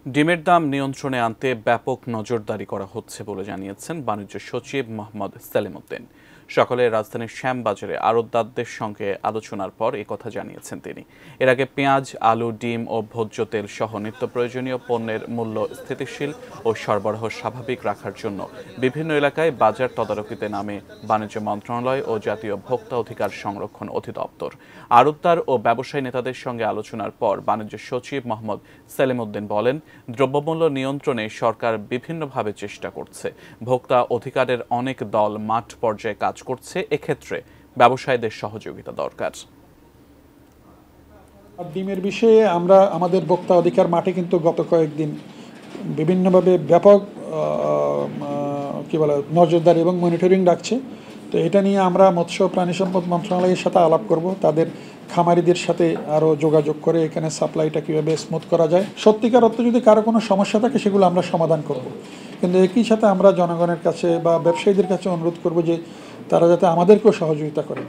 ডিমের দাম নিয়ন্ত্রণে আনতে ব্যাপক নজরদারি করা হচ্ছে বলে জানিয়েছেন বাণিজ্য সচিব মোহাম্মদ সেলিম উদ্দিন। সকালে রাজধানীর শ্যামবাজারে আড়তদারদের সঙ্গে আলোচনার পর একথা জানিয়েছেন তিনি। এর আগে পেঁয়াজ, আলু, ডিম ও ভোজ্য তেল সহ নিত্য প্রয়োজনীয় পণ্যের মূল্য স্থিতিশীল ও সরবরাহ স্বাভাবিক রাখার জন্য বিভিন্ন এলাকায় বাজার তদারকিতে নামে বাণিজ্য মন্ত্রণালয় ও জাতীয় ভোক্তা অধিকার সংরক্ষণ অধিদপ্তর। আড়তদার ও ব্যবসায়ী নেতাদের সঙ্গে আলোচনার পর বাণিজ্য সচিব মোহাম্মদ সেলিম উদ্দিন বলেন, দ্রব্যমূল্য নিয়ন্ত্রণে সরকার বিভিন্নভাবে চেষ্টা করছে। ভোক্তা অধিকারের অনেক দল মাঠ পর্যায়ে কাজ করছে। এক্ষেত্রে ব্যবসায়ীদের সহযোগিতা দরকার। ডিমের বিষয়ে আমরা আমাদের ভোক্তা অধিকার মাঠে কিন্তু গত কয়েকদিন বিভিন্নভাবে ব্যাপক নজরদারি এবং মনিটরিং রাখছে। তো এটা নিয়ে আমরা মৎস্য প্রাণী সম্পদ মন্ত্রণালয়ের সাথে আলাপ করব, তাদের খামারিদের সাথে আরও যোগাযোগ করে এখানে সাপ্লাইটা কীভাবে স্মুথ করা যায়। সত্যিকার অর্থে যদি কারো কোনো সমস্যা থাকে সেগুলো আমরা সমাধান করব, কিন্তু একই সাথে আমরা জনগণের কাছে বা ব্যবসায়ীদের কাছে অনুরোধ করব যে তারা যাতে আমাদেরকেও সহযোগিতা করে।